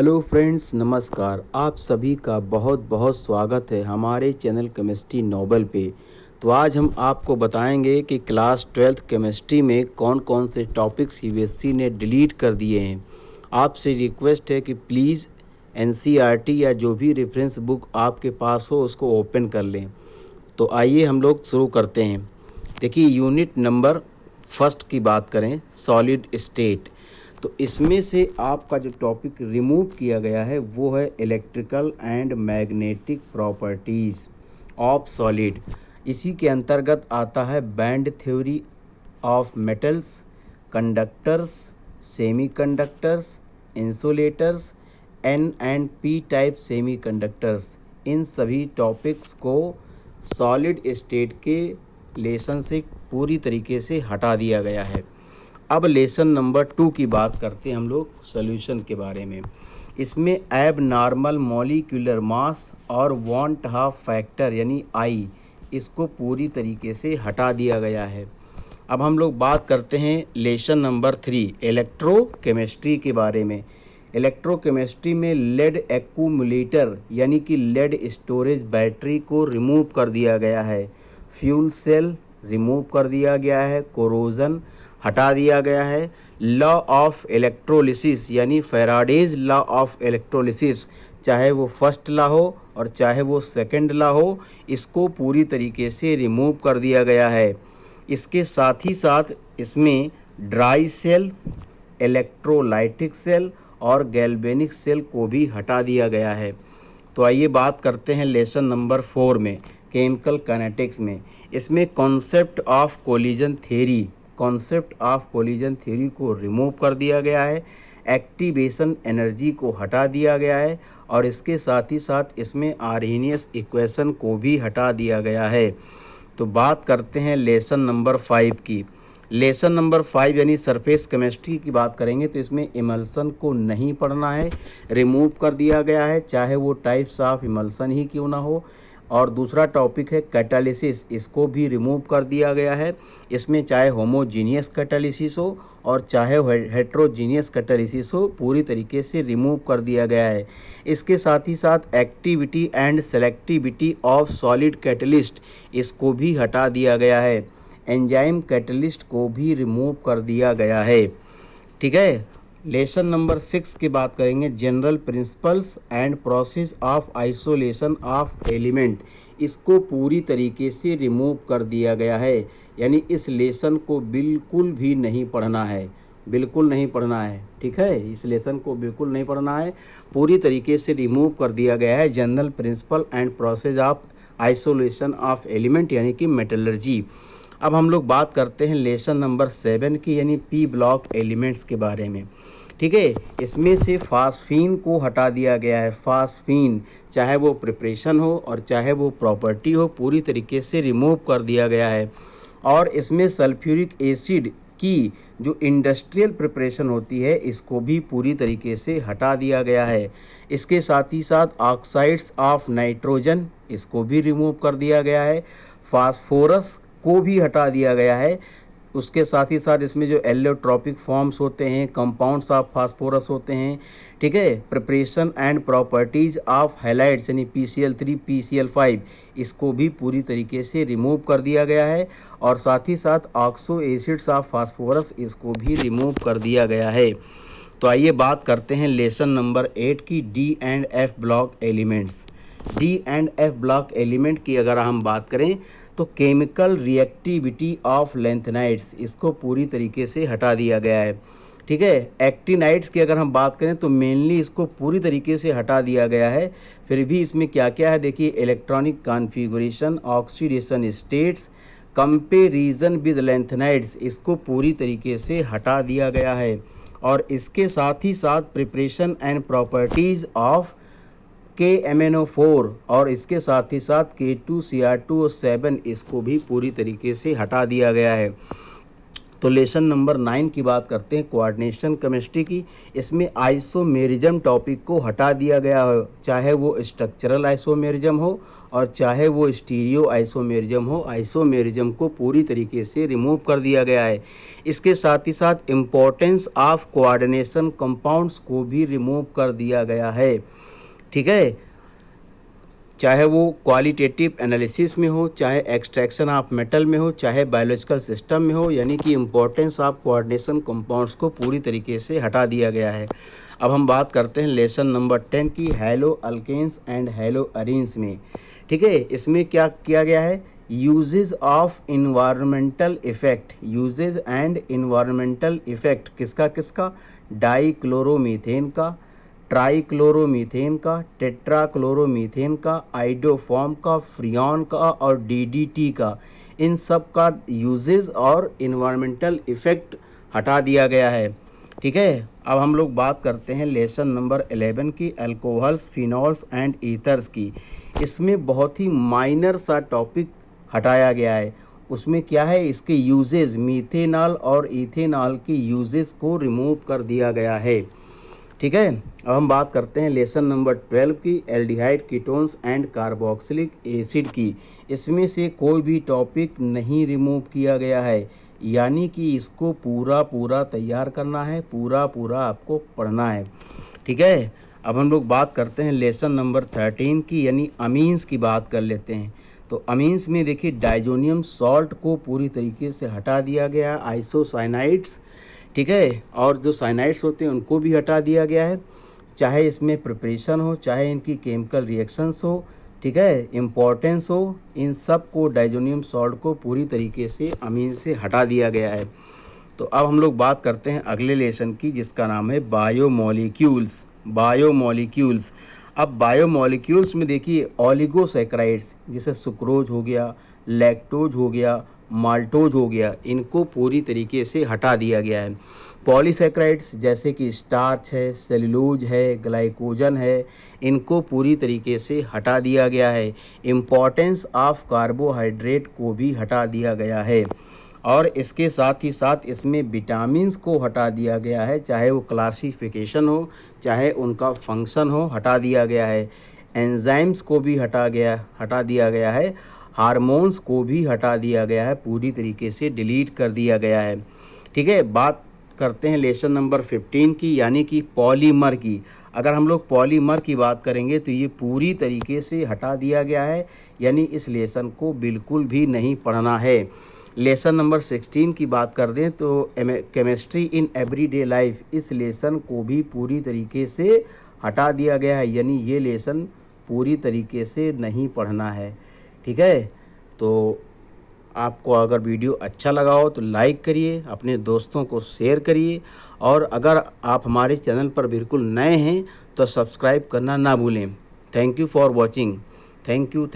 Hello friends, नमस्कार। आप सभी का बहुत बहुत स्वागत है हमारे चैनल केमिस्ट्री नोबल पे। तो आज हम आपको बताएंगे कि क्लास 12th केमिस्ट्री में कौन कौन से टॉपिक्स सीबीएसई ने डिलीट कर दिए हैं। आपसे रिक्वेस्ट है कि प्लीज़ एनसीईआरटी या जो भी रेफरेंस बुक आपके पास हो उसको ओपन कर लें। तो आइए हम लोग शुरू करते हैं। देखिए, यूनिट नंबर फर्स्ट की बात करें, सॉलिड स्टेट। तो इसमें से आपका जो टॉपिक रिमूव किया गया है वो है electrical and magnetic properties of solid. इसी के अंतर्गत आता है band theory of metals, conductors, semiconductors, insulators, N and P type semiconductors. इन सभी टॉपिक्स को सॉलिड स्टेट के लेसन से पूरी तरीके से हटा दिया गया है। अब लेसन नंबर 2 की बात करते हैं हम लोग सॉल्यूशन के बारे में। इसमें एब नॉर्मल मॉलिक्यूलर मास और वांट हाफ फैक्टर यानी आई, इसको पूरी तरीके से हटा दिया गया है। अब हम लोग बात करते हैं लेसन नंबर 3 इलेक्ट्रोकेमिस्ट्री के बारे में। इलेक्ट्रोकेमिस्ट्री में लेड एक्यूमुलेटर यानी कि लेड स्टोरेज बैटरी को रिमूव कर दिया गया है, फ्यूल सेल रिमूव कर दिया गया है, कोरोजन हटा दिया गया है, लॉ ऑफ इलेक्ट्रोलिसिस यानी फैराडेज लॉ ऑफ इलेक्ट्रोलिसिस, चाहे वो फर्स्ट लॉ हो और चाहे वो सेकंड लॉ हो, इसको पूरी तरीके से रिमूव कर दिया गया है। इसके साथ ही साथ इसमें ड्राई सेल, इलेक्ट्रोलाइटिक सेल और गैल्वेनिक सेल को भी हटा दिया गया है। तो आइए बात करते हैं लेसन नंबर 4 में, केमिकल काइनेटिक्स में। इसमें कॉन्सेप्ट ऑफ कोलिजन थ्योरी को रिमूव कर दिया गया है, एक्टिवेशन एनर्जी को हटा दिया गया है और इसके साथ ही साथ इसमें आर्हेनियस इक्वेशन को भी हटा दिया गया है। तो बात करते हैं लेसन नंबर 5 की। लेसन नंबर 5 यानी सरफेस केमिस्ट्री की बात करेंगे तो इसमें इमल्सन को नहीं पढ़ना है, रिमूव कर दिया गया है, चाहे वो टाइप्स ऑफ इमल्सन ही क्यों ना हो। और दूसरा टॉपिक है कैटालिसिस, इसको भी रिमूव कर दिया गया है। इसमें चाहे होमोजीनियस कैटालिसिस हो और चाहे हेट्रोजीनियस कैटालिसिस हो, पूरी तरीके से रिमूव कर दिया गया है। इसके साथ ही साथ activity and selectivity of solid catalyst, इसको भी हटा दिया गया है। एंजाइम कैटलिस्ट को भी रिमूव कर दिया गया है। ठीक है। लेसन नंबर 6 की बात करेंगे, general principles and process of isolation of element, इसको पूरी तरीके से रिमूव कर दिया गया है। यानी इस लेसन को बिल्कुल भी नहीं पढ़ना है, बिल्कुल नहीं पढ़ना है। ठीक है, इस लेसन को बिल्कुल नहीं पढ़ना है, पूरी तरीके से रिमूव कर दिया गया है general principle and process of isolation of element यानी कि मेटलर्जी। अब हम लोग बात करते हैं लेसन नंबर 7 की यानी पी ब्लॉक एलिमेंट्स के बारे में। ठीक है, इसमें से फास्फीन को हटा दिया गया है। फास्फीन चाहे वो प्रिपरेशन हो और चाहे वो प्रॉपर्टी हो, पूरी तरीके से रिमूव कर दिया गया है। और इसमें सल्फ्यूरिक एसिड की जो इंडस्ट्रियल प्रिपरेशन होती है, इसको भी पूरी तरीके से हटा दिया गया है। इसके साथ ही साथ ऑक्साइड्स ऑफ नाइट्रोजन, इसको भी रिमूव कर दिया गया है। फास्फोरस को भी हटा दिया गया है। उसके साथ ही साथ इसमें जो एलियोट्रॉपिक फॉर्म्स होते हैं, कंपाउंड्स ऑफ फास्फोरस होते हैं। ठीक है, preparation and properties of halides यानी PCl3 PCl5, इसको भी पूरी तरीके से रिमूव कर दिया गया है। और साथ ही साथ ऑक्सो एसिड्स ऑफ फास्फोरस, इसको भी रिमूव कर दिया गया है। तो आइए बात करते हैं लेसन नंबर 8 की, D and F block elements. D and F block element की अगर हम बात करें तो केमिकल रिएक्टिविटी ऑफ लैंथेनाइड्स, इसको पूरी तरीके से हटा दिया गया है। ठीक है, एक्टिनाइड्स की अगर हम बात करें तो मेनली इसको पूरी तरीके से हटा दिया गया है। फिर भी इसमें क्या क्या है देखिए, electronic configuration, oxidation states, comparison with lanthanides, इसको पूरी तरीके से हटा दिया गया है। और इसके साथ ही साथ preparation and properties of KMnO4 और इसके साथ ही साथ K2Cr2O7, इसको भी पूरी तरीके से हटा दिया गया है। तो लेसन नंबर 9 की बात करते हैं, कोऑर्डिनेशन केमिस्ट्री की। इसमें आइसोमेरिज्म टॉपिक को हटा दिया गया हो, चाहे वो स्ट्रक्चरल आइसोमेरिज्म हो और चाहे वो स्टीरियो आइसोमेरिज्म हो, आइसोमेरिज्म को पूरी तरीके से रिमूव कर दिया गया है। इसके साथ ही साथ इम्पोर्टेंस ऑफ कोऑर्डिनेशन कंपाउंड्स को भी रिमूव कर दिया गया है। ठीक है, चाहे वो क्वालिटेटिव एनालिसिस में हो, चाहे एक्सट्रैक्शन ऑफ मेटल में हो, चाहे बायोलॉजिकल सिस्टम में हो, यानी कि इम्पोर्टेंस ऑफ कोऑर्डिनेशन कंपाउंड्स को पूरी तरीके से हटा दिया गया है। अब हम बात करते हैं लेसन नंबर 10 की, haloalkanes and haloarenes में। ठीक है, इसमें क्या किया गया है, uses of environmental effect, uses and environmental effect किसका किसका, डाइक्लोरोमीथेन का, ट्राइक्लोरोमीथेन का, टेट्राक्लोरोमीथेन का, आइडोफॉर्म का, फ्रियॉन का और डीडीटी का, इन सब का यूजेज और इन्वायरमेंटल इफेक्ट हटा दिया गया है। ठीक है, अब हम लोग बात करते हैं लेसन नंबर 11 की, अल्कोहल्स, फिनॉल्स एंड ईथर्स की। इसमें बहुत ही माइनर सा टॉपिक हटाया गया है। उसमें क्या है, इसके यूजेज, मीथेनॉल और इथेनॉल की यूजेज को रिमूव कर दिया गया है। ठीक है, अब हम बात करते हैं लेसन नंबर 12 की, aldehyde, ketones and carboxylic acid की। इसमें से कोई भी टॉपिक नहीं रिमूव किया गया है, यानी कि इसको पूरा तैयार करना है, पूरा आपको पढ़ना है। ठीक है, अब हम लोग बात करते हैं लेसन नंबर 13 की, यानी अमीन्स की बात कर लेते हैं। तो अमीन्स में देखिए, डाइजोनियम सॉल्ट को पूरी तरीके से हटा दिया गया, आइसोसाइनाइड्स, ठीक है, और जो साइनाइड्स होते हैं उनको भी हटा दिया गया है, चाहे इसमें प्रिपरेशन हो, चाहे इनकी केमिकल रिएक्शंस हो, ठीक है, इम्पोर्टेंस हो, इन सब को डाइजोनियम सॉल्ट को पूरी तरीके से अमीन से हटा दिया गया है। तो अब हम लोग बात करते हैं अगले लेसन की, जिसका नाम है बायोमोलिक्यूल्स। बायोमोलिक्यूल्स, अब बायोमोलिक्यूल्स में देखिए, ऑलिगोसैकेराइड्स जैसे सुक्रोज हो गया, लैक्टोज हो गया, माल्टोज हो गया, इनको पूरी तरीके से हटा दिया गया है। पॉलीसैकेराइड्स जैसे कि स्टार्च है, सेलुलोज है, ग्लाइकोजन है, इनको पूरी तरीके से हटा दिया गया है। इम्पोर्टेंस ऑफ कार्बोहाइड्रेट को भी हटा दिया गया है, और इसके साथ ही साथ इसमें विटामिन्स को हटा दिया गया है, चाहे वो क्लासिफिकेशन हो, चाहे उनका फंक्शन हो, हटा दिया गया है। एंजाइम्स को भी हटा दिया गया है, हार्मोन्स को भी हटा दिया गया है, पूरी तरीके से डिलीट कर दिया गया है। ठीक है, बात करते हैं लेसन नंबर 15 की, यानी कि पॉलीमर की। अगर हम लोग पॉलीमर की बात करेंगे तो ये पूरी तरीके से हटा दिया गया है, यानी इस लेसन को बिल्कुल भी नहीं पढ़ना है। लेसन नंबर 16 की बात कर दें तो केमिस्ट्री इन एवरीडे लाइफ, इस लेसन को भी पूरी तरीके से हटा दिया गया है, यानी ये लेसन पूरी तरीके से नहीं पढ़ना है। ठीक है, तो आपको अगर वीडियो अच्छा लगा हो तो लाइक करिए, अपने दोस्तों को शेयर करिए, और अगर आप हमारे चैनल पर बिल्कुल नए हैं तो सब्सक्राइब करना ना भूलें। Thank you for watching. Thank you.